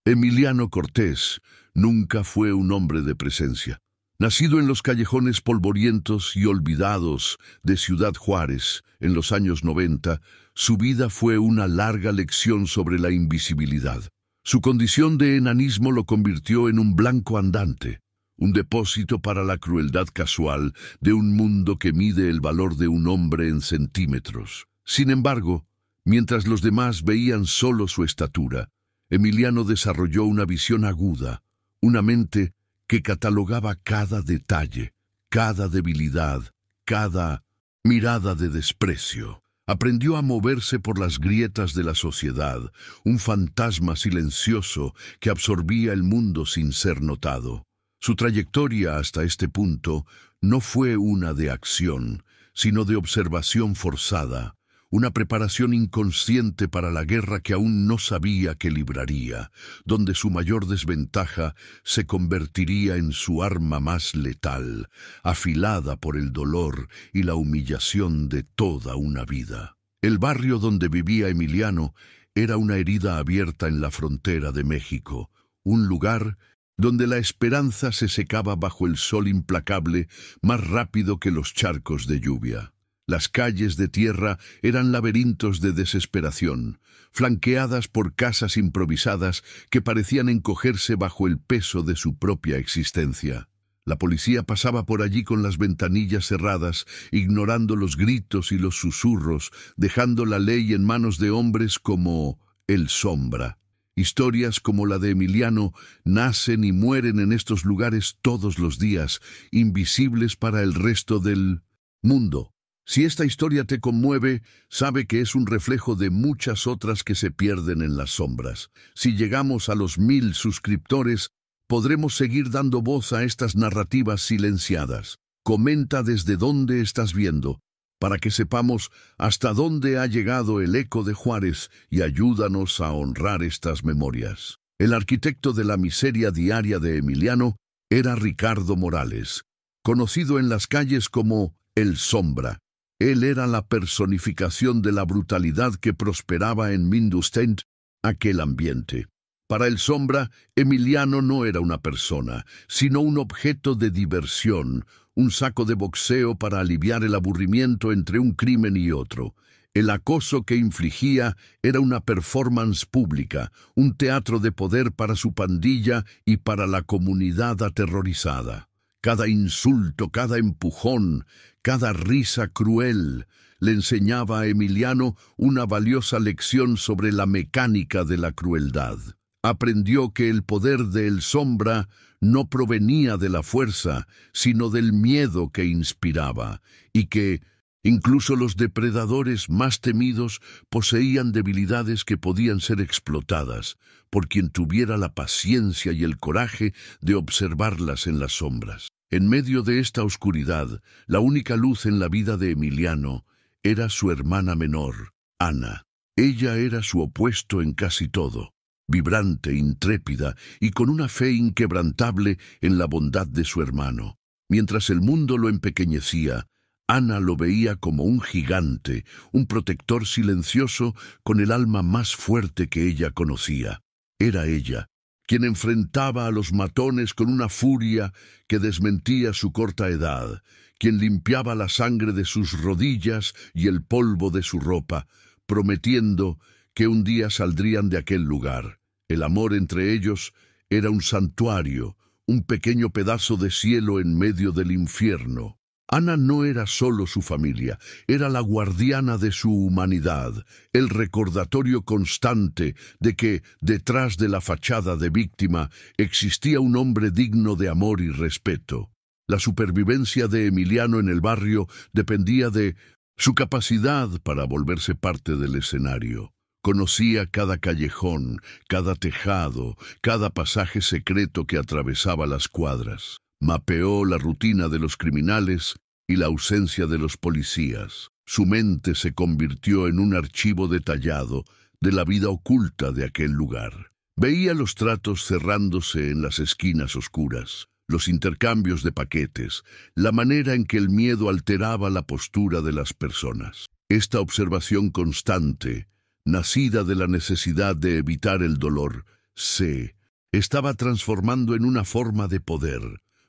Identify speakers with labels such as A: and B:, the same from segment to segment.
A: Emiliano Cortés nunca fue un hombre de presencia. Nacido en los callejones polvorientos y olvidados de Ciudad Juárez en los años 90, su vida fue una larga lección sobre la invisibilidad. Su condición de enanismo lo convirtió en un blanco andante, un depósito para la crueldad casual de un mundo que mide el valor de un hombre en centímetros. Sin embargo, mientras los demás veían solo su estatura, Emiliano desarrolló una visión aguda, una mente que catalogaba cada detalle, cada debilidad, cada mirada de desprecio. Aprendió a moverse por las grietas de la sociedad, un fantasma silencioso que absorbía el mundo sin ser notado. Su trayectoria hasta este punto no fue una de acción, sino de observación forzada, una preparación inconsciente para la guerra que aún no sabía que libraría, donde su mayor desventaja se convertiría en su arma más letal, afilada por el dolor y la humillación de toda una vida. El barrio donde vivía Emiliano era una herida abierta en la frontera de México, un lugar donde la esperanza se secaba bajo el sol implacable más rápido que los charcos de lluvia. Las calles de tierra eran laberintos de desesperación, flanqueadas por casas improvisadas que parecían encogerse bajo el peso de su propia existencia. La policía pasaba por allí con las ventanillas cerradas, ignorando los gritos y los susurros, dejando la ley en manos de hombres como el Sombra. Historias como la de Emiliano nacen y mueren en estos lugares todos los días, invisibles para el resto del mundo. Si esta historia te conmueve, sabe que es un reflejo de muchas otras que se pierden en las sombras. Si llegamos a los 1000 suscriptores, podremos seguir dando voz a estas narrativas silenciadas. Comenta desde dónde estás viendo, para que sepamos hasta dónde ha llegado el eco de Juárez y ayúdanos a honrar estas memorias. El arquitecto de la miseria diaria de Emiliano era Ricardo Morales, conocido en las calles como el Sombra. Él era la personificación de la brutalidad que prosperaba en Mindustent, aquel ambiente. Para el Sombra, Emiliano no era una persona, sino un objeto de diversión, un saco de boxeo para aliviar el aburrimiento entre un crimen y otro. El acoso que infligía era una performance pública, un teatro de poder para su pandilla y para la comunidad aterrorizada. Cada insulto, cada empujón, cada risa cruel le enseñaba a Emiliano una valiosa lección sobre la mecánica de la crueldad. Aprendió que el poder del Sombra no provenía de la fuerza, sino del miedo que inspiraba, y que incluso los depredadores más temidos poseían debilidades que podían ser explotadas por quien tuviera la paciencia y el coraje de observarlas en las sombras. En medio de esta oscuridad, la única luz en la vida de Emiliano era su hermana menor, Ana. Ella era su opuesto en casi todo, vibrante, intrépida y con una fe inquebrantable en la bondad de su hermano. Mientras el mundo lo empequeñecía, Ana lo veía como un gigante, un protector silencioso con el alma más fuerte que ella conocía. Era ella quien enfrentaba a los matones con una furia que desmentía su corta edad, quien limpiaba la sangre de sus rodillas y el polvo de su ropa, prometiendo que un día saldrían de aquel lugar. El amor entre ellos era un santuario, un pequeño pedazo de cielo en medio del infierno. Ana no era solo su familia, era la guardiana de su humanidad, el recordatorio constante de que, detrás de la fachada de víctima, existía un hombre digno de amor y respeto. La supervivencia de Emiliano en el barrio dependía de su capacidad para volverse parte del escenario. Conocía cada callejón, cada tejado, cada pasaje secreto que atravesaba las cuadras. Mapeó la rutina de los criminales y la ausencia de los policías. Su mente se convirtió en un archivo detallado de la vida oculta de aquel lugar. Veía los tratos cerrándose en las esquinas oscuras, los intercambios de paquetes, la manera en que el miedo alteraba la postura de las personas. Esta observación constante, nacida de la necesidad de evitar el dolor, se estaba transformando en una forma de poder.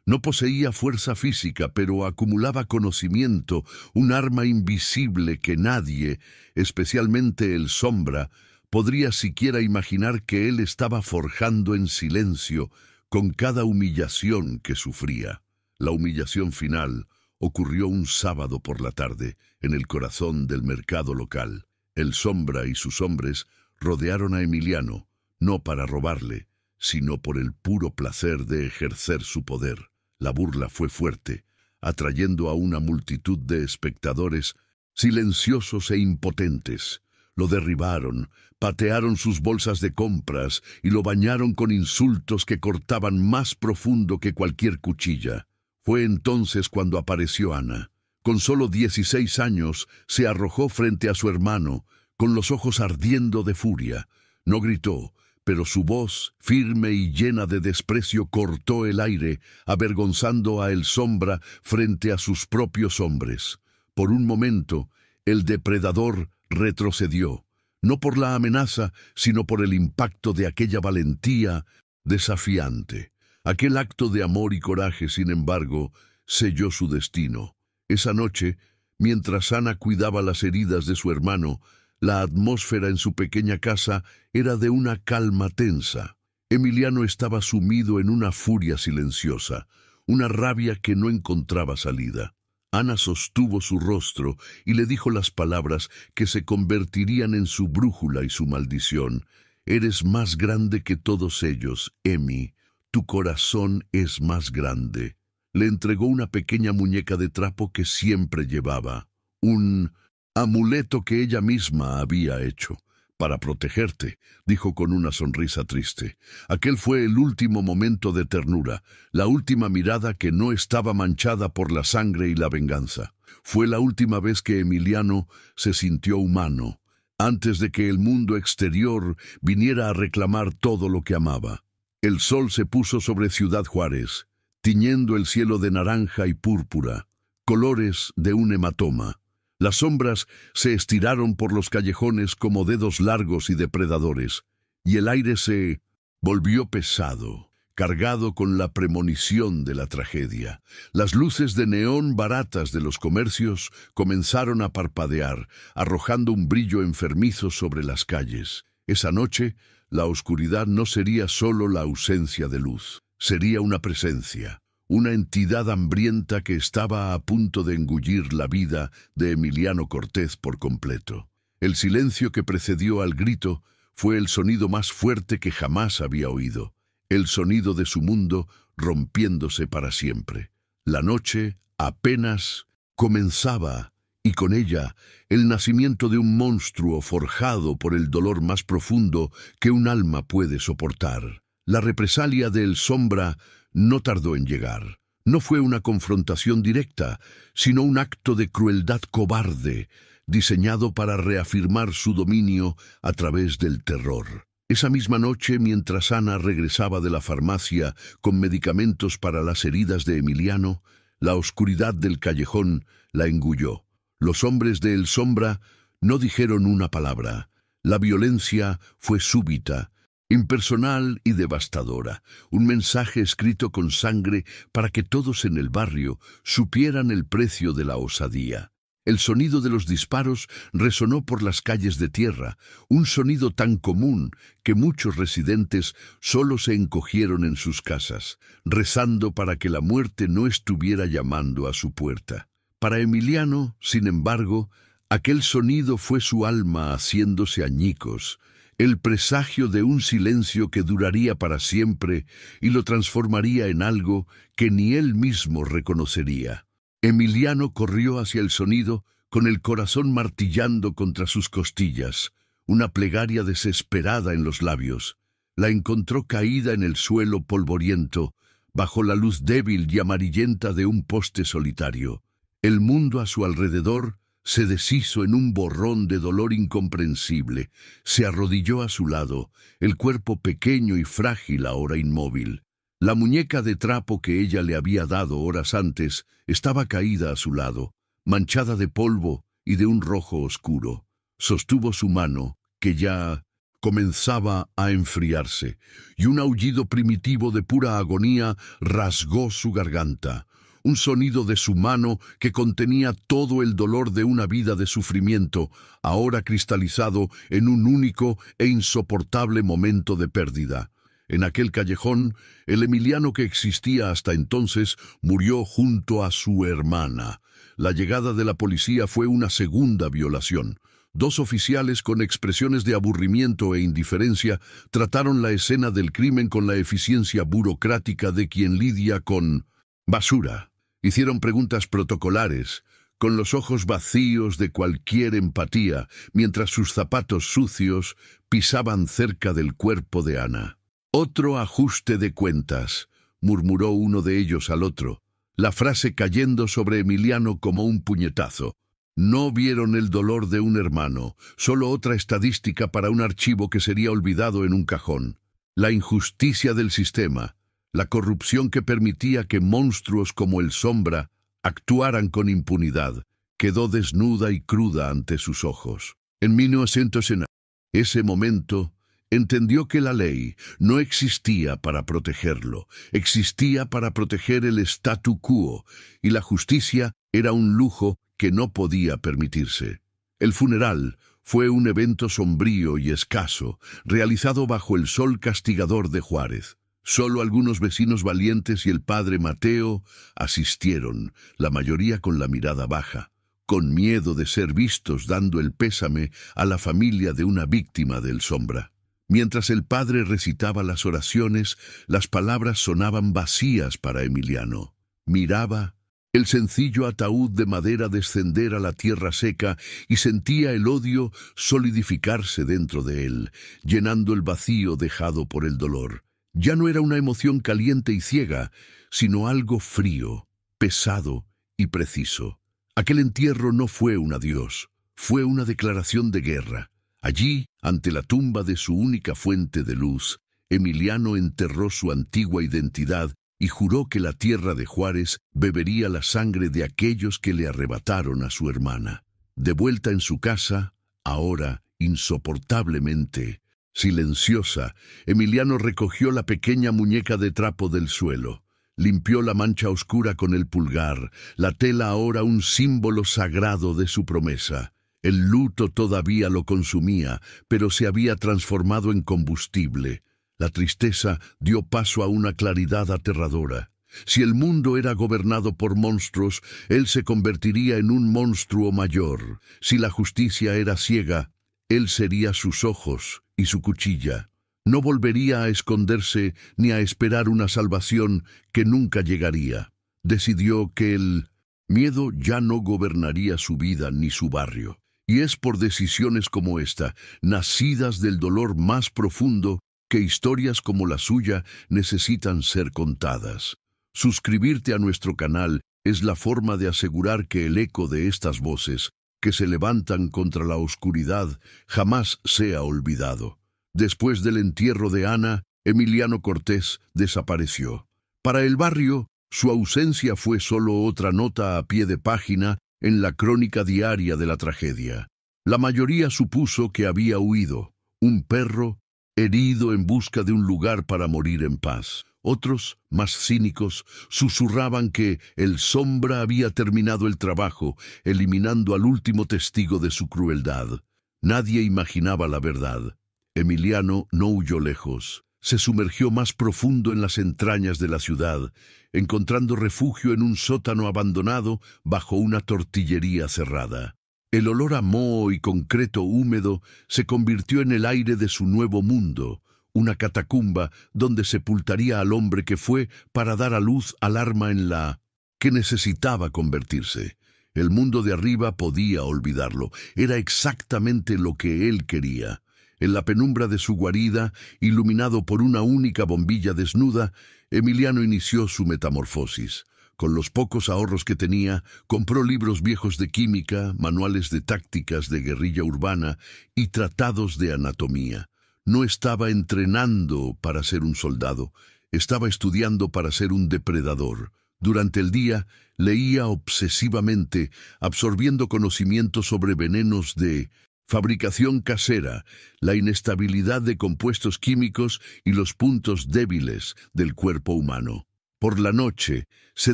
A: No poseía fuerza física, pero acumulaba conocimiento, un arma invisible que nadie, especialmente el Sombra, podría siquiera imaginar que él estaba forjando en silencio con cada humillación que sufría. La humillación final ocurrió un sábado por la tarde, en el corazón del mercado local. El Sombra y sus hombres rodearon a Emiliano, no para robarle, sino por el puro placer de ejercer su poder. La burla fue fuerte, atrayendo a una multitud de espectadores silenciosos e impotentes. Lo derribaron, patearon sus bolsas de compras y lo bañaron con insultos que cortaban más profundo que cualquier cuchilla. Fue entonces cuando apareció Ana. Con solo 16 años, se arrojó frente a su hermano, con los ojos ardiendo de furia. No gritó, pero su voz, firme y llena de desprecio, cortó el aire, avergonzando a el Sombra frente a sus propios hombres. Por un momento, el depredador retrocedió, no por la amenaza, sino por el impacto de aquella valentía desafiante. Aquel acto de amor y coraje, sin embargo, selló su destino. Esa noche, mientras Ana cuidaba las heridas de su hermano, la atmósfera en su pequeña casa era de una calma tensa. Emiliano estaba sumido en una furia silenciosa, una rabia que no encontraba salida. Ana sostuvo su rostro y le dijo las palabras que se convertirían en su brújula y su maldición. «Eres más grande que todos ellos, Emi. Tu corazón es más grande». Le entregó una pequeña muñeca de trapo que siempre llevaba, un amuleto que ella misma había hecho. «Para protegerte», dijo con una sonrisa triste. Aquel fue el último momento de ternura, la última mirada que no estaba manchada por la sangre y la venganza. Fue la última vez que Emiliano se sintió humano, antes de que el mundo exterior viniera a reclamar todo lo que amaba. El sol se puso sobre Ciudad Juárez, tiñendo el cielo de naranja y púrpura, colores de un hematoma. Las sombras se estiraron por los callejones como dedos largos y depredadores, y el aire se volvió pesado, cargado con la premonición de la tragedia. Las luces de neón baratas de los comercios comenzaron a parpadear, arrojando un brillo enfermizo sobre las calles. Esa noche, la oscuridad no sería solo la ausencia de luz, sería una presencia. Una entidad hambrienta que estaba a punto de engullir la vida de Emiliano Cortés por completo. El silencio que precedió al grito fue el sonido más fuerte que jamás había oído, el sonido de su mundo rompiéndose para siempre. La noche apenas comenzaba, y con ella el nacimiento de un monstruo forjado por el dolor más profundo que un alma puede soportar. La represalia del Sombra no tardó en llegar. No fue una confrontación directa, sino un acto de crueldad cobarde, diseñado para reafirmar su dominio a través del terror. Esa misma noche, mientras Ana regresaba de la farmacia con medicamentos para las heridas de Emiliano, la oscuridad del callejón la engulló. Los hombres de El Sombra no dijeron una palabra. La violencia fue súbita, impersonal y devastadora, un mensaje escrito con sangre para que todos en el barrio supieran el precio de la osadía. El sonido de los disparos resonó por las calles de tierra, un sonido tan común que muchos residentes solo se encogieron en sus casas, rezando para que la muerte no estuviera llamando a su puerta. Para Emiliano, sin embargo, aquel sonido fue su alma haciéndose añicos, el presagio de un silencio que duraría para siempre y lo transformaría en algo que ni él mismo reconocería. Emiliano corrió hacia el sonido con el corazón martillando contra sus costillas, una plegaria desesperada en los labios. La encontró caída en el suelo polvoriento, bajo la luz débil y amarillenta de un poste solitario. El mundo a su alrededor se deshizo en un borrón de dolor incomprensible. Se arrodilló a su lado, el cuerpo pequeño y frágil ahora inmóvil. La muñeca de trapo que ella le había dado horas antes estaba caída a su lado, manchada de polvo y de un rojo oscuro. Sostuvo su mano, que ya comenzaba a enfriarse, y un aullido primitivo de pura agonía rasgó su garganta. Un sonido deshumano que contenía todo el dolor de una vida de sufrimiento, ahora cristalizado en un único e insoportable momento de pérdida. En aquel callejón, el Emiliano que existía hasta entonces murió junto a su hermana. La llegada de la policía fue una segunda violación. Dos oficiales con expresiones de aburrimiento e indiferencia trataron la escena del crimen con la eficiencia burocrática de quien lidia con basura. Hicieron preguntas protocolares, con los ojos vacíos de cualquier empatía, mientras sus zapatos sucios pisaban cerca del cuerpo de Ana. «Otro ajuste de cuentas», murmuró uno de ellos al otro, la frase cayendo sobre Emiliano como un puñetazo. No vieron el dolor de un hermano, solo otra estadística para un archivo que sería olvidado en un cajón. La injusticia del sistema, la corrupción que permitía que monstruos como el Sombra actuaran con impunidad, quedó desnuda y cruda ante sus ojos. En 1900, ese momento, entendió que la ley no existía para protegerlo, existía para proteger el statu quo, y la justicia era un lujo que no podía permitirse. El funeral fue un evento sombrío y escaso, realizado bajo el sol castigador de Juárez. Solo algunos vecinos valientes y el padre Mateo asistieron, la mayoría con la mirada baja, con miedo de ser vistos dando el pésame a la familia de una víctima del Sombra. Mientras el padre recitaba las oraciones, las palabras sonaban vacías para Emiliano. Miraba el sencillo ataúd de madera descender a la tierra seca y sentía el odio solidificarse dentro de él, llenando el vacío dejado por el dolor. Ya no era una emoción caliente y ciega, sino algo frío, pesado y preciso. Aquel entierro no fue un adiós, fue una declaración de guerra. Allí, ante la tumba de su única fuente de luz, Emiliano enterró su antigua identidad y juró que la tierra de Juárez bebería la sangre de aquellos que le arrebataron a su hermana. De vuelta en su casa, ahora insoportablemente silenciosa, Emiliano recogió la pequeña muñeca de trapo del suelo. Limpió la mancha oscura con el pulgar, la tela ahora un símbolo sagrado de su promesa. El luto todavía lo consumía, pero se había transformado en combustible. La tristeza dio paso a una claridad aterradora. Si el mundo era gobernado por monstruos, él se convertiría en un monstruo mayor. Si la justicia era ciega, él sería sus ojos y su cuchilla. No volvería a esconderse ni a esperar una salvación que nunca llegaría. Decidió que el miedo ya no gobernaría su vida ni su barrio. Y es por decisiones como esta, nacidas del dolor más profundo, que historias como la suya necesitan ser contadas. Suscribirte a nuestro canal es la forma de asegurar que el eco de estas voces, que se levantan contra la oscuridad, jamás sea olvidado. Después del entierro de Ana, Emiliano Cortés desapareció. Para el barrio, su ausencia fue solo otra nota a pie de página en la crónica diaria de la tragedia. La mayoría supuso que había huido, un perro herido en busca de un lugar para morir en paz. Otros, más cínicos, susurraban que el Sombra había terminado el trabajo, eliminando al último testigo de su crueldad. Nadie imaginaba la verdad. Emiliano no huyó lejos. Se sumergió más profundo en las entrañas de la ciudad, encontrando refugio en un sótano abandonado bajo una tortillería cerrada. El olor a moho y concreto húmedo se convirtió en el aire de su nuevo mundo, una catacumba donde sepultaría al hombre que fue para dar a luz al arma en la que necesitaba convertirse. El mundo de arriba podía olvidarlo, era exactamente lo que él quería. En la penumbra de su guarida, iluminado por una única bombilla desnuda, Emiliano inició su metamorfosis. Con los pocos ahorros que tenía, compró libros viejos de química, manuales de tácticas de guerrilla urbana y tratados de anatomía. No estaba entrenando para ser un soldado, estaba estudiando para ser un depredador. Durante el día, leía obsesivamente, absorbiendo conocimientos sobre venenos de fabricación casera, la inestabilidad de compuestos químicos y los puntos débiles del cuerpo humano. Por la noche se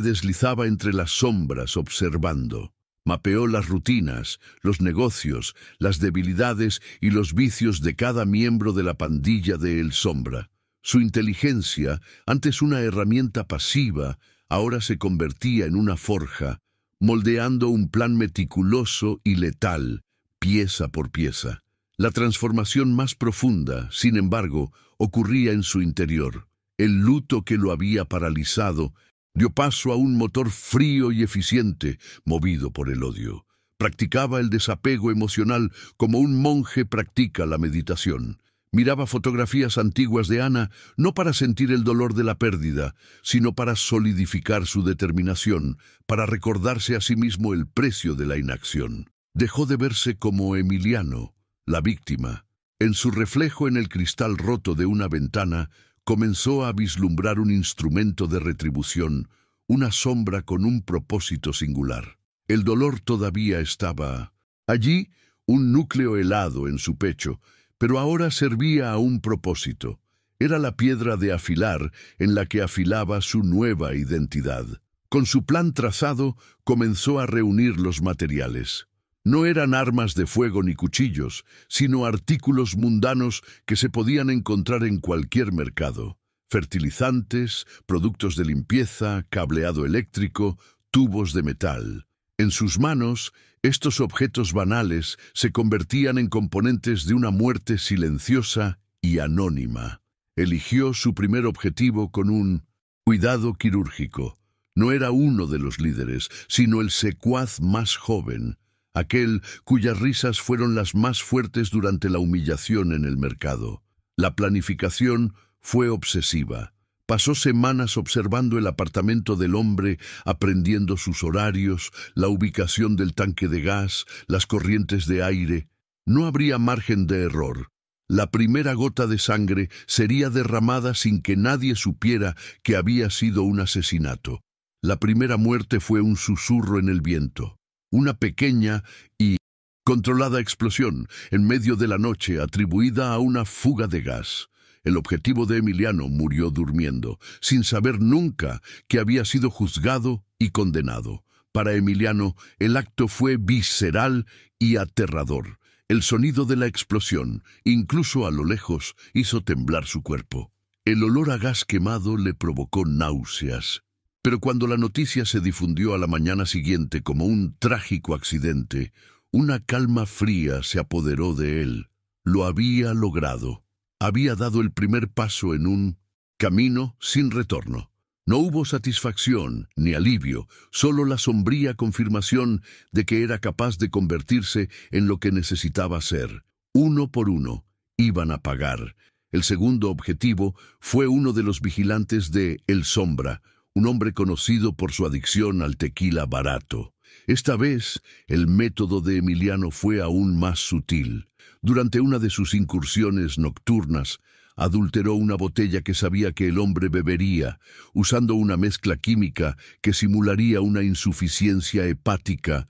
A: deslizaba entre las sombras observando. Mapeó las rutinas, los negocios, las debilidades y los vicios de cada miembro de la pandilla de El Sombra. Su inteligencia, antes una herramienta pasiva, ahora se convertía en una forja, moldeando un plan meticuloso y letal, pieza por pieza. La transformación más profunda, sin embargo, ocurría en su interior. El luto que lo había paralizado dio paso a un motor frío y eficiente, movido por el odio. Practicaba el desapego emocional como un monje practica la meditación. Miraba fotografías antiguas de Ana no para sentir el dolor de la pérdida, sino para solidificar su determinación, para recordarse a sí mismo el precio de la inacción. Dejó de verse como Emiliano, la víctima. En su reflejo en el cristal roto de una ventana, comenzó a vislumbrar un instrumento de retribución, una sombra con un propósito singular. El dolor todavía estaba allí, un núcleo helado en su pecho, pero ahora servía a un propósito. Era la piedra de afilar en la que afilaba su nueva identidad. Con su plan trazado, comenzó a reunir los materiales. No eran armas de fuego ni cuchillos, sino artículos mundanos que se podían encontrar en cualquier mercado. Fertilizantes, productos de limpieza, cableado eléctrico, tubos de metal. En sus manos, estos objetos banales se convertían en componentes de una muerte silenciosa y anónima. Eligió su primer objetivo con un cuidado quirúrgico. No era uno de los líderes, sino el secuaz más joven, aquel cuyas risas fueron las más fuertes durante la humillación en el mercado. La planificación fue obsesiva. Pasó semanas observando el apartamento del hombre, aprendiendo sus horarios, la ubicación del tanque de gas, las corrientes de aire. No habría margen de error. La primera gota de sangre sería derramada sin que nadie supiera que había sido un asesinato. La primera muerte fue un susurro en el viento. Una pequeña y controlada explosión en medio de la noche atribuida a una fuga de gas. El objetivo de Emiliano murió durmiendo, sin saber nunca que había sido juzgado y condenado. Para Emiliano, el acto fue visceral y aterrador. El sonido de la explosión, incluso a lo lejos, hizo temblar su cuerpo. El olor a gas quemado le provocó náuseas. Pero cuando la noticia se difundió a la mañana siguiente como un trágico accidente, una calma fría se apoderó de él. Lo había logrado. Había dado el primer paso en un camino sin retorno. No hubo satisfacción ni alivio, solo la sombría confirmación de que era capaz de convertirse en lo que necesitaba ser. Uno por uno, iban a pagar. El segundo objetivo fue uno de los vigilantes de El Sombra, un hombre conocido por su adicción al tequila barato. Esta vez, el método de Emiliano fue aún más sutil. Durante una de sus incursiones nocturnas, adulteró una botella que sabía que el hombre bebería, usando una mezcla química que simularía una insuficiencia hepática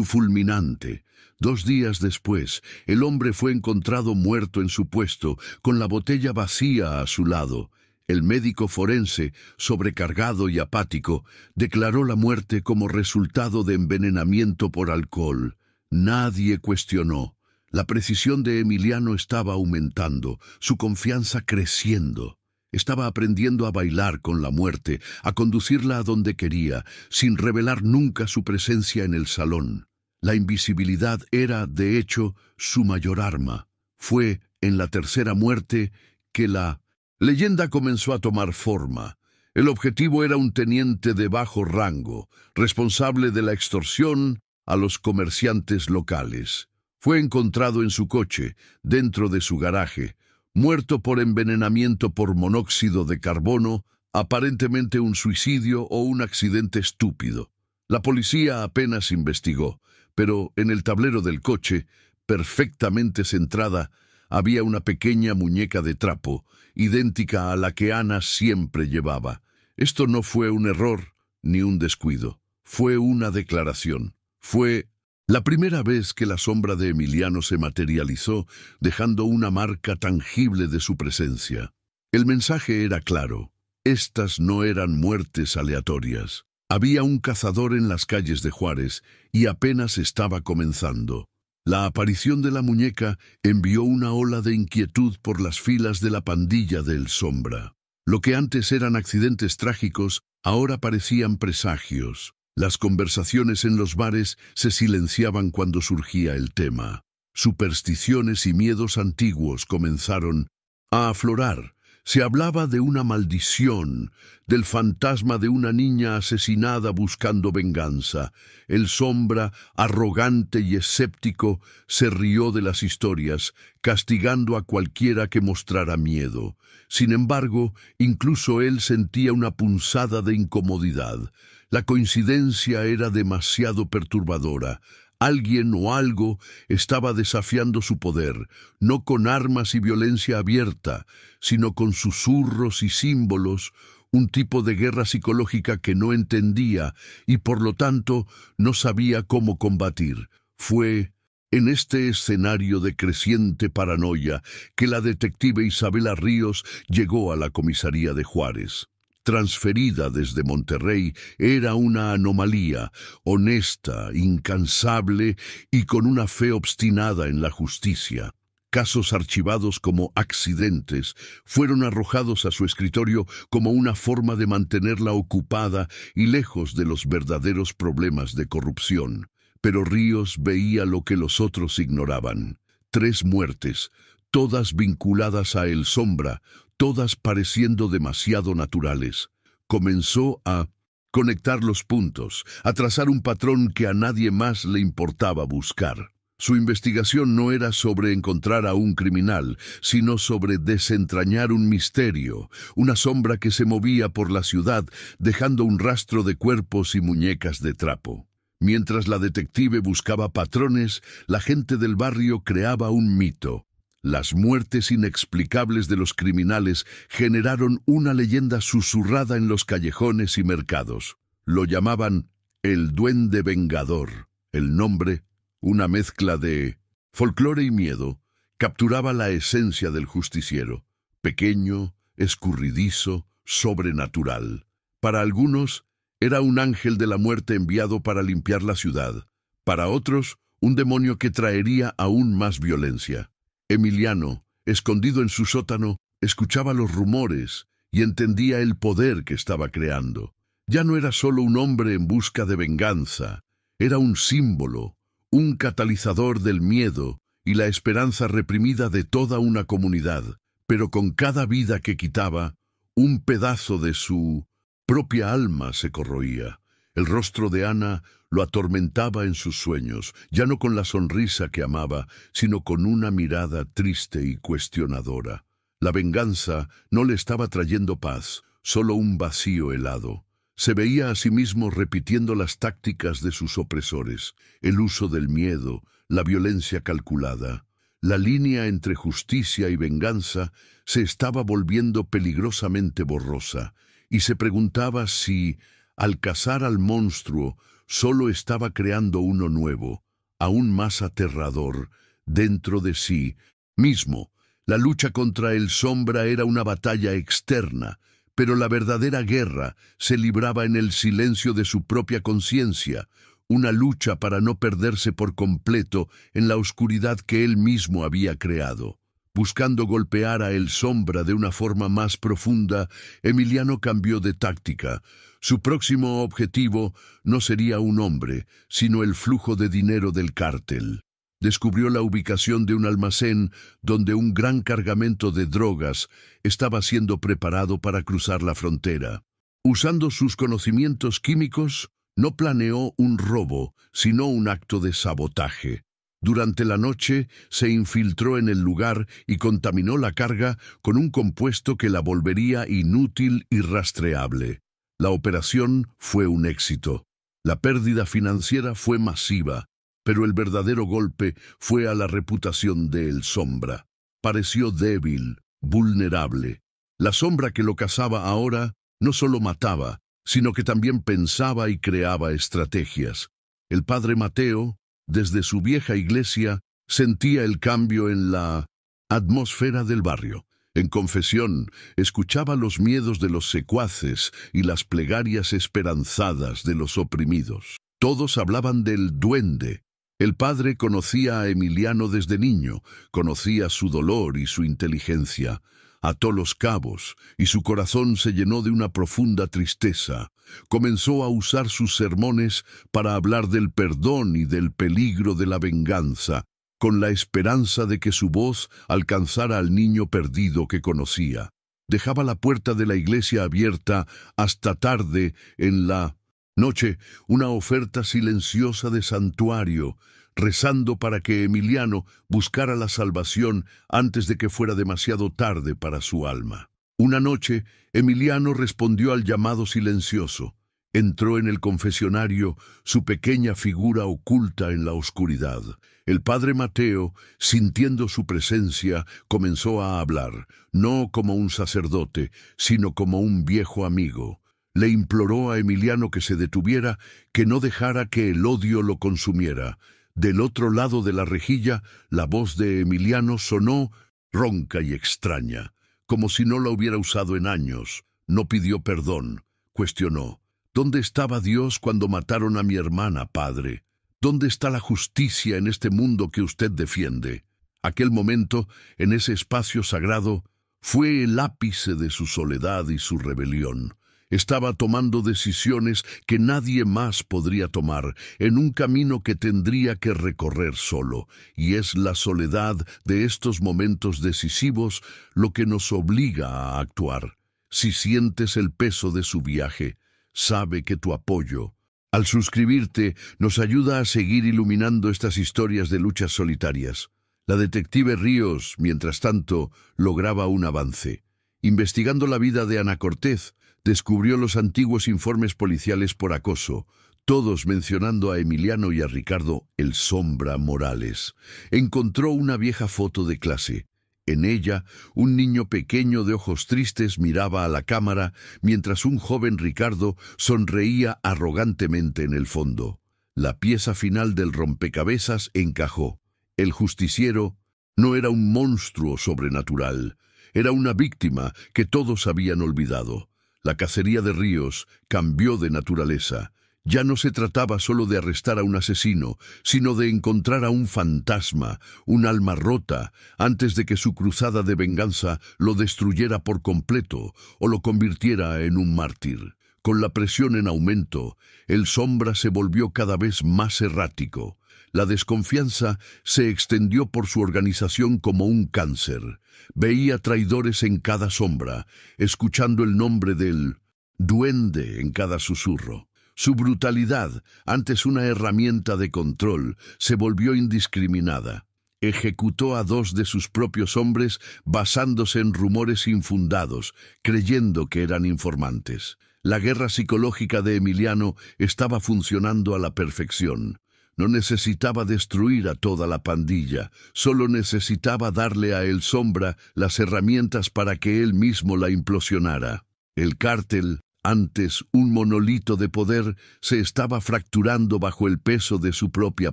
A: fulminante. 2 días después, el hombre fue encontrado muerto en su puesto, con la botella vacía a su lado. El médico forense, sobrecargado y apático, declaró la muerte como resultado de envenenamiento por alcohol. Nadie cuestionó. La precisión de Emiliano estaba aumentando, su confianza creciendo. Estaba aprendiendo a bailar con la muerte, a conducirla a donde quería, sin revelar nunca su presencia en el salón. La invisibilidad era, de hecho, su mayor arma. Fue en la tercera muerte que la leyenda comenzó a tomar forma. El objetivo era un teniente de bajo rango, responsable de la extorsión a los comerciantes locales. Fue encontrado en su coche, dentro de su garaje, muerto por envenenamiento por monóxido de carbono, aparentemente un suicidio o un accidente estúpido. La policía apenas investigó, pero en el tablero del coche, perfectamente centrada, había una pequeña muñeca de trapo, idéntica a la que Ana siempre llevaba. Esto no fue un error ni un descuido. Fue una declaración. Fue La primera vez que la sombra de Emiliano se materializó, dejando una marca tangible de su presencia. El mensaje era claro. Estas no eran muertes aleatorias. Había un cazador en las calles de Juárez y apenas estaba comenzando. La aparición de la muñeca envió una ola de inquietud por las filas de la pandilla del Sombra. Lo que antes eran accidentes trágicos, ahora parecían presagios. Las conversaciones en los bares se silenciaban cuando surgía el tema. Supersticiones y miedos antiguos comenzaron a aflorar. Se hablaba de una maldición, del fantasma de una niña asesinada buscando venganza. El Sombra, arrogante y escéptico, se rió de las historias, castigando a cualquiera que mostrara miedo. Sin embargo, incluso él sentía una punzada de incomodidad. La coincidencia era demasiado perturbadora. Alguien o algo estaba desafiando su poder, no con armas y violencia abierta, sino con susurros y símbolos, un tipo de guerra psicológica que no entendía y por lo tanto no sabía cómo combatir. Fue en este escenario de creciente paranoia que la detective Isabela Ríos llegó a la comisaría de Juárez. Transferida desde Monterrey, era una anomalía, honesta, incansable y con una fe obstinada en la justicia. Casos archivados como accidentes fueron arrojados a su escritorio como una forma de mantenerla ocupada y lejos de los verdaderos problemas de corrupción. Pero Ríos veía lo que los otros ignoraban. 3 muertes, todas vinculadas a El Sombra, todas pareciendo demasiado naturales. Comenzó a conectar los puntos, a trazar un patrón que a nadie más le importaba buscar. Su investigación no era sobre encontrar a un criminal, sino sobre desentrañar un misterio, una sombra que se movía por la ciudad, dejando un rastro de cuerpos y muñecas de trapo. Mientras la detective buscaba patrones, la gente del barrio creaba un mito. Las muertes inexplicables de los criminales generaron una leyenda susurrada en los callejones y mercados. Lo llamaban el Duende Vengador. El nombre, una mezcla de folclore y miedo, capturaba la esencia del justiciero. Pequeño, escurridizo, sobrenatural. Para algunos, era un ángel de la muerte enviado para limpiar la ciudad. Para otros, un demonio que traería aún más violencia. Emiliano, escondido en su sótano, escuchaba los rumores y entendía el poder que estaba creando. Ya no era solo un hombre en busca de venganza, era un símbolo, un catalizador del miedo y la esperanza reprimida de toda una comunidad. Pero con cada vida que quitaba, un pedazo de su propia alma se corroía. El rostro de Ana lo atormentaba en sus sueños, ya no con la sonrisa que amaba, sino con una mirada triste y cuestionadora. La venganza no le estaba trayendo paz, solo un vacío helado. Se veía a sí mismo repitiendo las tácticas de sus opresores, el uso del miedo, la violencia calculada. La línea entre justicia y venganza se estaba volviendo peligrosamente borrosa, y se preguntaba si, al cazar al monstruo, solo estaba creando uno nuevo, aún más aterrador, dentro de sí mismo. La lucha contra el Sombra era una batalla externa, pero la verdadera guerra se libraba en el silencio de su propia conciencia, una lucha para no perderse por completo en la oscuridad que él mismo había creado. Buscando golpear a El Sombra de una forma más profunda, Emiliano cambió de táctica. Su próximo objetivo no sería un hombre, sino el flujo de dinero del cártel. Descubrió la ubicación de un almacén donde un gran cargamento de drogas estaba siendo preparado para cruzar la frontera. Usando sus conocimientos químicos, no planeó un robo, sino un acto de sabotaje. Durante la noche se infiltró en el lugar y contaminó la carga con un compuesto que la volvería inútil y rastreable. La operación fue un éxito. La pérdida financiera fue masiva, pero el verdadero golpe fue a la reputación de El Sombra. Pareció débil, vulnerable. La sombra que lo cazaba ahora no solo mataba, sino que también pensaba y creaba estrategias. El padre Mateo, Desde su vieja iglesia sentía el cambio en la atmósfera del barrio. En confesión, escuchaba los miedos de los secuaces y las plegarias esperanzadas de los oprimidos. Todos hablaban del duende. El padre conocía a Emiliano desde niño, conocía su dolor y su inteligencia. Ató los cabos y su corazón se llenó de una profunda tristeza. Comenzó a usar sus sermones para hablar del perdón y del peligro de la venganza, con la esperanza de que su voz alcanzara al niño perdido que conocía. Dejaba la puerta de la iglesia abierta hasta tarde en la noche, una oferta silenciosa de santuario, rezando para que Emiliano buscara la salvación antes de que fuera demasiado tarde para su alma. Una noche, Emiliano respondió al llamado silencioso. Entró en el confesionario, su pequeña figura oculta en la oscuridad. El padre Mateo, sintiendo su presencia, comenzó a hablar, no como un sacerdote, sino como un viejo amigo. Le imploró a Emiliano que se detuviera, que no dejara que el odio lo consumiera. Del otro lado de la rejilla, la voz de Emiliano sonó ronca y extraña, como si no la hubiera usado en años. No pidió perdón, cuestionó. ¿Dónde estaba Dios cuando mataron a mi hermana, padre? ¿Dónde está la justicia en este mundo que usted defiende? Aquel momento, en ese espacio sagrado, fue el ápice de su soledad y su rebelión. Estaba tomando decisiones que nadie más podría tomar, en un camino que tendría que recorrer solo, y es la soledad de estos momentos decisivos lo que nos obliga a actuar. Si sientes el peso de su viaje, sabe que tu apoyo, al suscribirte, nos ayuda a seguir iluminando estas historias de luchas solitarias. La detective Ríos, mientras tanto, lograba un avance. Investigando la vida de Ana Cortez, descubrió los antiguos informes policiales por acoso, todos mencionando a Emiliano y a Ricardo el Sombra Morales. Encontró una vieja foto de clase. En ella, un niño pequeño de ojos tristes miraba a la cámara, mientras un joven Ricardo sonreía arrogantemente en el fondo. La pieza final del rompecabezas encajó. El justiciero no era un monstruo sobrenatural, era una víctima que todos habían olvidado. La cacería de Ríos cambió de naturaleza. Ya no se trataba solo de arrestar a un asesino, sino de encontrar a un fantasma, un alma rota, antes de que su cruzada de venganza lo destruyera por completo o lo convirtiera en un mártir. Con la presión en aumento, el Sombra se volvió cada vez más errático. La desconfianza se extendió por su organización como un cáncer. Veía traidores en cada sombra, escuchando el nombre del duende en cada susurro. Su brutalidad, antes una herramienta de control, se volvió indiscriminada. Ejecutó a 2 de sus propios hombres basándose en rumores infundados, creyendo que eran informantes. La guerra psicológica de Emiliano estaba funcionando a la perfección. No necesitaba destruir a toda la pandilla, solo necesitaba darle a El Sombra las herramientas para que él mismo la implosionara. El cártel, antes un monolito de poder, se estaba fracturando bajo el peso de su propia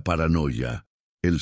A: paranoia. El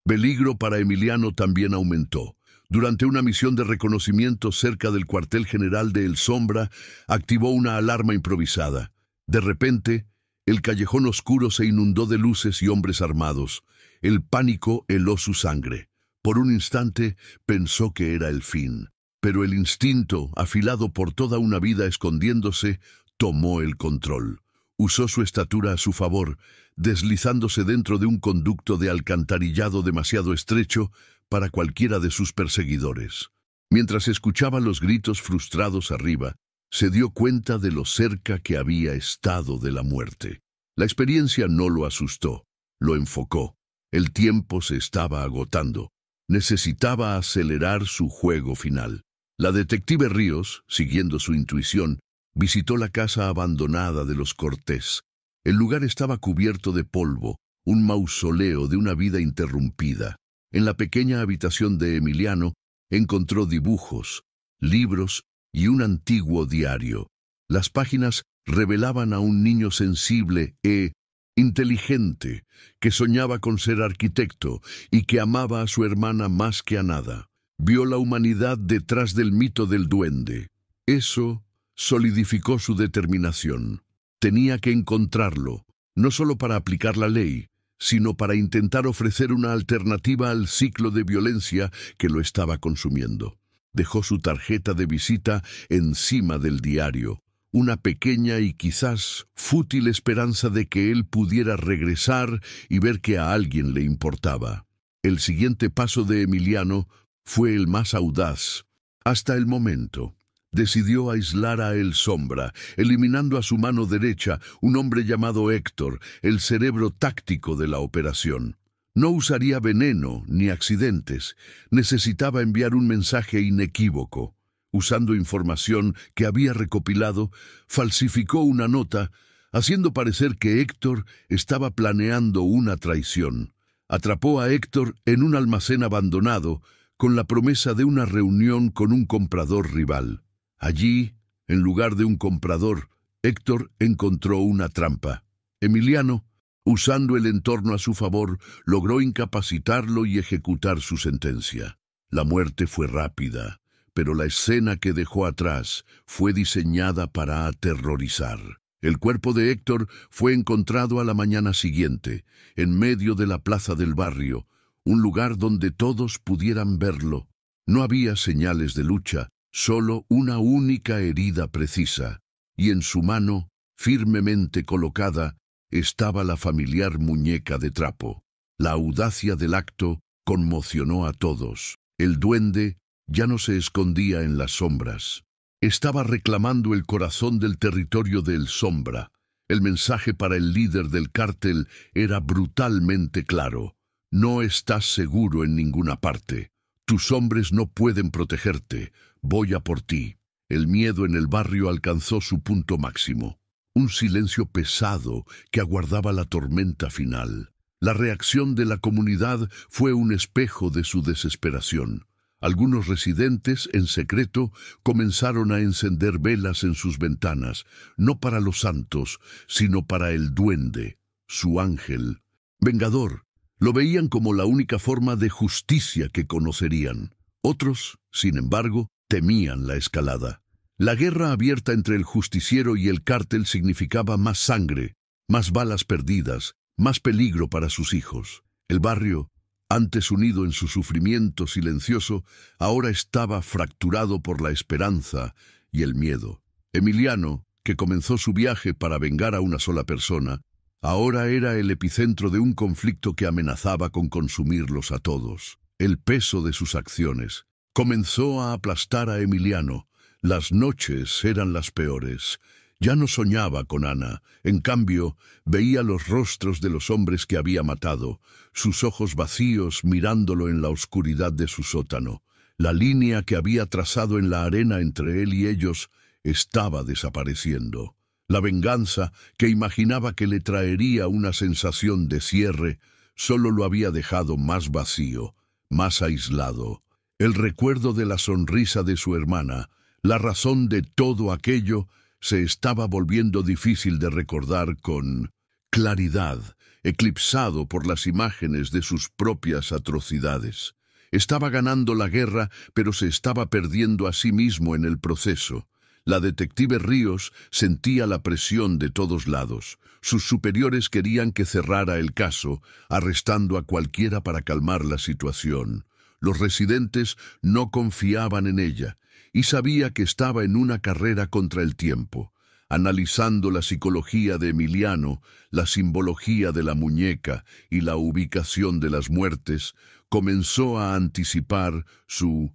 A: peligro para Emiliano también aumentó. Durante una misión de reconocimiento cerca del cuartel general de El Sombra, activó una alarma improvisada. De repente, el callejón oscuro se inundó de luces y hombres armados. El pánico heló su sangre. Por un instante pensó que era el fin. Pero el instinto, afilado por toda una vida escondiéndose, tomó el control. Usó su estatura a su favor, deslizándose dentro de un conducto de alcantarillado demasiado estrecho para cualquiera de sus perseguidores. Mientras escuchaba los gritos frustrados arriba, se dio cuenta de lo cerca que había estado de la muerte. La experiencia no lo asustó, lo enfocó. El tiempo se estaba agotando. Necesitaba acelerar su juego final. La detective Ríos, siguiendo su intuición, visitó la casa abandonada de los Cortés. El lugar estaba cubierto de polvo, un mausoleo de una vida interrumpida. En la pequeña habitación de Emiliano encontró dibujos, libros y un antiguo diario. Las páginas revelaban a un niño sensible e inteligente, que soñaba con ser arquitecto y que amaba a su hermana más que a nada. Vio la humanidad detrás del mito del duende. Eso solidificó su determinación. Tenía que encontrarlo, no solo para aplicar la ley, sino para intentar ofrecer una alternativa al ciclo de violencia que lo estaba consumiendo. Dejó su tarjeta de visita encima del diario, una pequeña y quizás fútil esperanza de que él pudiera regresar y ver que a alguien le importaba. El siguiente paso de Emiliano fue el más audaz. Hasta el momento, decidió aislar a El Sombra, eliminando a su mano derecha un hombre llamado Héctor, el cerebro táctico de la operación. No usaría veneno ni accidentes. Necesitaba enviar un mensaje inequívoco. Usando información que había recopilado, falsificó una nota, haciendo parecer que Héctor estaba planeando una traición. Atrapó a Héctor en un almacén abandonado, con la promesa de una reunión con un comprador rival. Allí, en lugar de un comprador, Héctor encontró una trampa. Emiliano, usando el entorno a su favor, logró incapacitarlo y ejecutar su sentencia. La muerte fue rápida, pero la escena que dejó atrás fue diseñada para aterrorizar. El cuerpo de Héctor fue encontrado a la mañana siguiente, en medio de la plaza del barrio, un lugar donde todos pudieran verlo. No había señales de lucha, solo una única herida precisa, y en su mano, firmemente colocada, estaba la familiar muñeca de trapo. La audacia del acto conmocionó a todos. El duende ya no se escondía en las sombras. Estaba reclamando el corazón del territorio de El Sombra. El mensaje para el líder del cártel era brutalmente claro. No estás seguro en ninguna parte. Tus hombres no pueden protegerte. Voy a por ti. El miedo en el barrio alcanzó su punto máximo. Un silencio pesado que aguardaba la tormenta final. La reacción de la comunidad fue un espejo de su desesperación. Algunos residentes, en secreto, comenzaron a encender velas en sus ventanas, no para los santos, sino para el duende, su ángel. Vengador, lo veían como la única forma de justicia que conocerían. Otros, sin embargo, temían la escalada. La guerra abierta entre el justiciero y el cártel significaba más sangre, más balas perdidas, más peligro para sus hijos. El barrio, antes unido en su sufrimiento silencioso, ahora estaba fracturado por la esperanza y el miedo. Emiliano, que comenzó su viaje para vengar a una sola persona, ahora era el epicentro de un conflicto que amenazaba con consumirlos a todos. El peso de sus acciones comenzó a aplastar a Emiliano. Las noches eran las peores. Ya no soñaba con Ana. En cambio, veía los rostros de los hombres que había matado, sus ojos vacíos mirándolo en la oscuridad de su sótano. La línea que había trazado en la arena entre él y ellos estaba desapareciendo. La venganza, que imaginaba que le traería una sensación de cierre, solo lo había dejado más vacío, más aislado. El recuerdo de la sonrisa de su hermana, la razón de todo aquello, se estaba volviendo difícil de recordar con claridad, eclipsado por las imágenes de sus propias atrocidades. Estaba ganando la guerra, pero se estaba perdiendo a sí mismo en el proceso. La detective Ríos sentía la presión de todos lados. Sus superiores querían que cerrara el caso, arrestando a cualquiera para calmar la situación. Los residentes no confiaban en ella, y sabía que estaba en una carrera contra el tiempo. Analizando la psicología de Emiliano, la simbología de la muñeca y la ubicación de las muertes, comenzó a anticipar su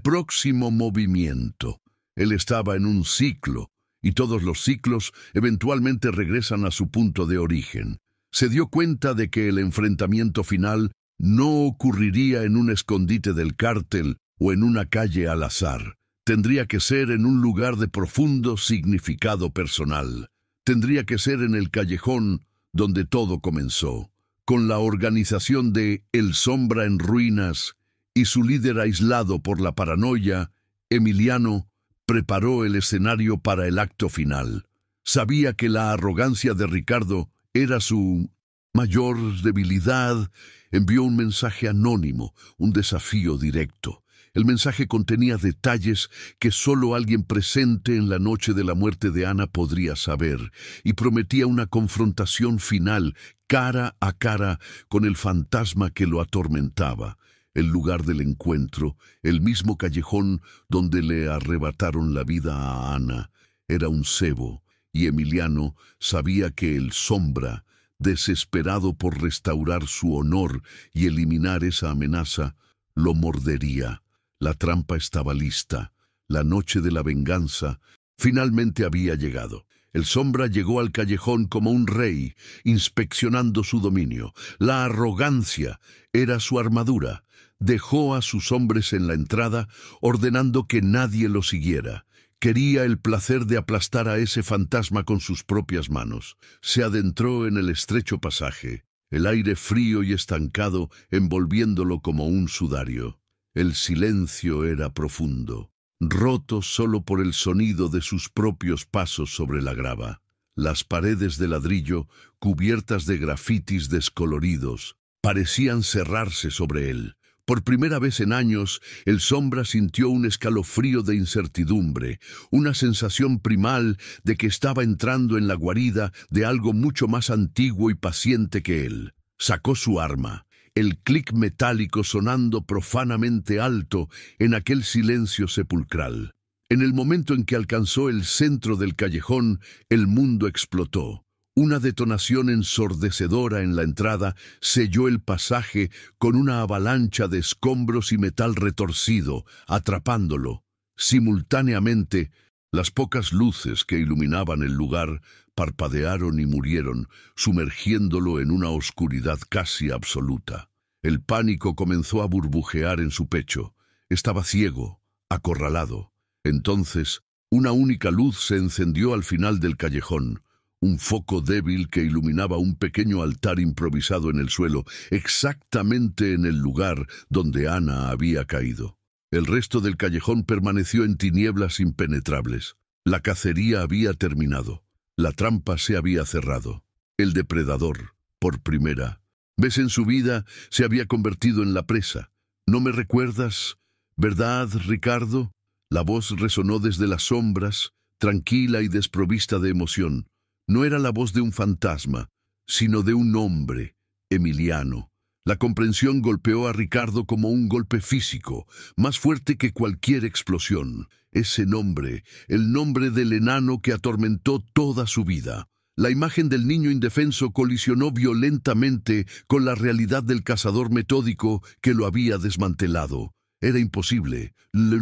A: próximo movimiento. Él estaba en un ciclo, y todos los ciclos eventualmente regresan a su punto de origen. Se dio cuenta de que el enfrentamiento final no ocurriría en un escondite del cártel o en una calle al azar. Tendría que ser en un lugar de profundo significado personal. Tendría que ser en el callejón donde todo comenzó, con la organización de El Sombra en ruinas y su líder aislado por la paranoia. Emiliano preparó el escenario para el acto final. Sabía que la arrogancia de Ricardo Era su mayor debilidad. Envió un mensaje anónimo, un desafío directo. El mensaje contenía detalles que solo alguien presente en la noche de la muerte de Ana podría saber, y prometía una confrontación final, cara a cara, con el fantasma que lo atormentaba. El lugar del encuentro, el mismo callejón donde le arrebataron la vida a Ana, era un cebo, y Emiliano sabía que el Sombra, desesperado por restaurar su honor y eliminar esa amenaza, lo mordería. La trampa estaba lista. La noche de la venganza finalmente había llegado. El Sombra llegó al callejón como un rey, inspeccionando su dominio. La arrogancia era su armadura. Dejó a sus hombres en la entrada, ordenando que nadie lo siguiera. Quería el placer de aplastar a ese fantasma con sus propias manos. Se adentró en el estrecho pasaje, el aire frío y estancado envolviéndolo como un sudario. El silencio era profundo, roto solo por el sonido de sus propios pasos sobre la grava. Las paredes de ladrillo, cubiertas de grafitis descoloridos, parecían cerrarse sobre él. Por primera vez en años, el Sombra sintió un escalofrío de incertidumbre, una sensación primal de que estaba entrando en la guarida de algo mucho más antiguo y paciente que él. Sacó su arma, el clic metálico sonando profanamente alto en aquel silencio sepulcral. En el momento en que alcanzó el centro del callejón, el mundo explotó. Una detonación ensordecedora en la entrada selló el pasaje con una avalancha de escombros y metal retorcido, atrapándolo. Simultáneamente, las pocas luces que iluminaban el lugar parpadearon y murieron, sumergiéndolo en una oscuridad casi absoluta. El pánico comenzó a burbujear en su pecho. Estaba ciego, acorralado. Entonces, una única luz se encendió al final del callejón. Un foco débil que iluminaba un pequeño altar improvisado en el suelo, exactamente en el lugar donde Ana había caído. El resto del callejón permaneció en tinieblas impenetrables. La cacería había terminado. La trampa se había cerrado. El depredador, por primera vez en su vida, se había convertido en la presa. ¿No me recuerdas, verdad, Ricardo? La voz resonó desde las sombras, tranquila y desprovista de emoción. No era la voz de un fantasma, sino de un hombre, Emiliano. La comprensión golpeó a Ricardo como un golpe físico, más fuerte que cualquier explosión. Ese nombre, el nombre del enano que atormentó toda su vida. La imagen del niño indefenso colisionó violentamente con la realidad del cazador metódico que lo había desmantelado. Era imposible. La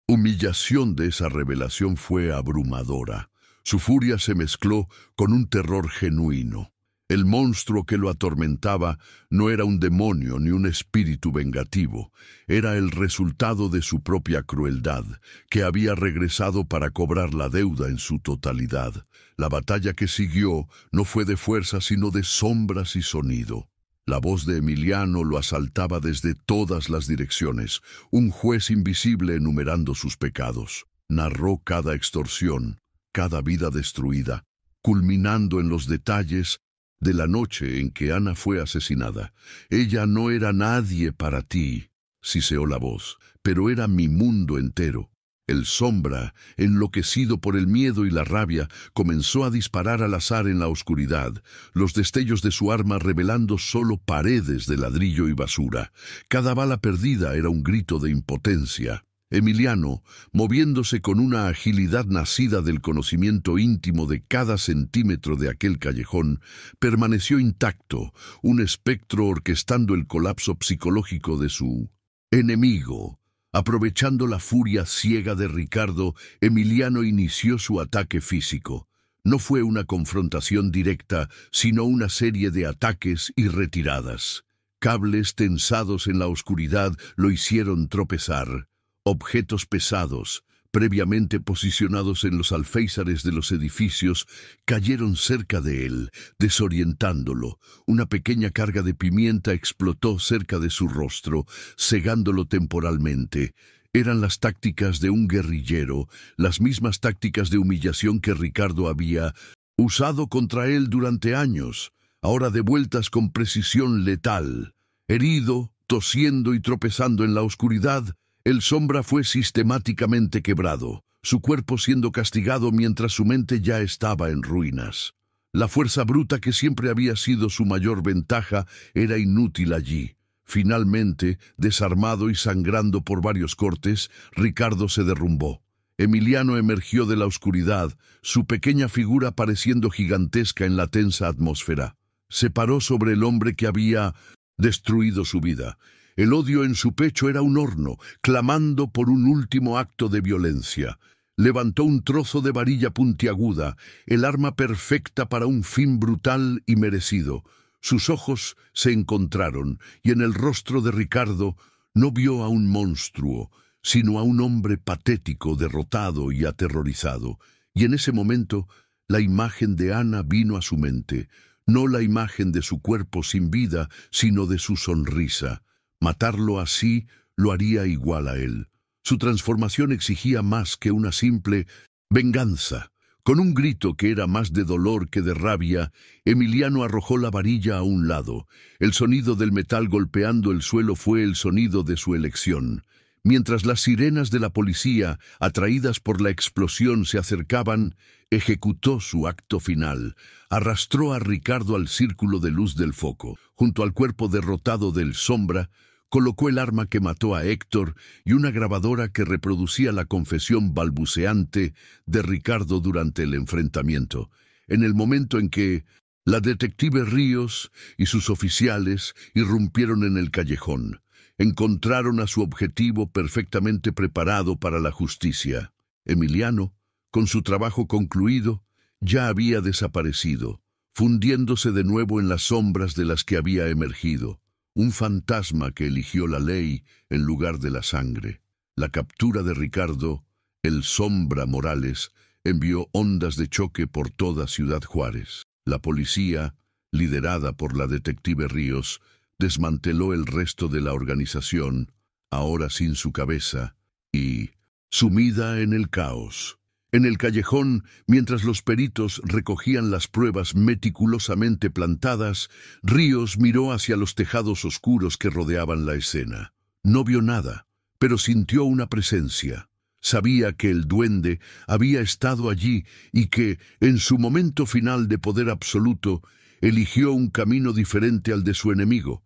A: humillación de esa revelación fue abrumadora. Su furia se mezcló con un terror genuino. El monstruo que lo atormentaba no era un demonio ni un espíritu vengativo. Era el resultado de su propia crueldad, que había regresado para cobrar la deuda en su totalidad. La batalla que siguió no fue de fuerza, sino de sombras y sonido. La voz de Emiliano lo asaltaba desde todas las direcciones, un juez invisible enumerando sus pecados. Narró cada extorsión, cada vida destruida, culminando en los detalles de la noche en que Ana fue asesinada. Ella no era nadie para ti, siseó la voz, pero era mi mundo entero. El Sombra, enloquecido por el miedo y la rabia, comenzó a disparar al azar en la oscuridad, los destellos de su arma revelando solo paredes de ladrillo y basura. Cada bala perdida era un grito de impotencia. Emiliano, moviéndose con una agilidad nacida del conocimiento íntimo de cada centímetro de aquel callejón, permaneció intacto, un espectro orquestando el colapso psicológico de su enemigo. Aprovechando la furia ciega de Ricardo, Emiliano inició su ataque físico. No fue una confrontación directa, sino una serie de ataques y retiradas. Cables tensados en la oscuridad lo hicieron tropezar. Objetos pesados, previamente posicionados en los alféizares de los edificios, cayeron cerca de él, desorientándolo. Una pequeña carga de pimienta explotó cerca de su rostro, cegándolo temporalmente. Eran las tácticas de un guerrillero, las mismas tácticas de humillación que Ricardo había usado contra él durante años, ahora de vueltas con precisión letal. Herido, tosiendo y tropezando en la oscuridad, el Sombra fue sistemáticamente quebrado, su cuerpo siendo castigado mientras su mente ya estaba en ruinas. La fuerza bruta que siempre había sido su mayor ventaja era inútil allí. Finalmente, desarmado y sangrando por varios cortes, Ricardo se derrumbó. Emiliano emergió de la oscuridad, su pequeña figura pareciendo gigantesca en la tensa atmósfera. Se paró sobre el hombre que había destruido su vida. El odio en su pecho era un horno, clamando por un último acto de violencia. Levantó un trozo de varilla puntiaguda, el arma perfecta para un fin brutal y merecido. Sus ojos se encontraron, y en el rostro de Ricardo no vio a un monstruo, sino a un hombre patético, derrotado y aterrorizado. Y en ese momento, la imagen de Ana vino a su mente, no la imagen de su cuerpo sin vida, sino de su sonrisa. Matarlo así lo haría igual a él. Su transformación exigía más que una simple venganza. Con un grito que era más de dolor que de rabia, Emiliano arrojó la varilla a un lado. El sonido del metal golpeando el suelo fue el sonido de su elección. Mientras las sirenas de la policía, atraídas por la explosión, se acercaban, ejecutó su acto final. Arrastró a Ricardo al círculo de luz del foco. Junto al cuerpo derrotado del Sombra, colocó el arma que mató a Héctor y una grabadora que reproducía la confesión balbuceante de Ricardo durante el enfrentamiento. En el momento en que la detective Ríos y sus oficiales irrumpieron en el callejón, encontraron a su objetivo perfectamente preparado para la justicia. Emiliano, con su trabajo concluido, ya había desaparecido, fundiéndose de nuevo en las sombras de las que había emergido. Un fantasma que eligió la ley en lugar de la sangre. La captura de Ricardo, el Sombra Morales, envió ondas de choque por toda Ciudad Juárez. La policía, liderada por la detective Ríos, desmanteló el resto de la organización, ahora sin su cabeza, y sumida en el caos. En el callejón, mientras los peritos recogían las pruebas meticulosamente plantadas, Ríos miró hacia los tejados oscuros que rodeaban la escena. No vio nada, pero sintió una presencia. Sabía que el duende había estado allí y que, en su momento final de poder absoluto, eligió un camino diferente al de su enemigo.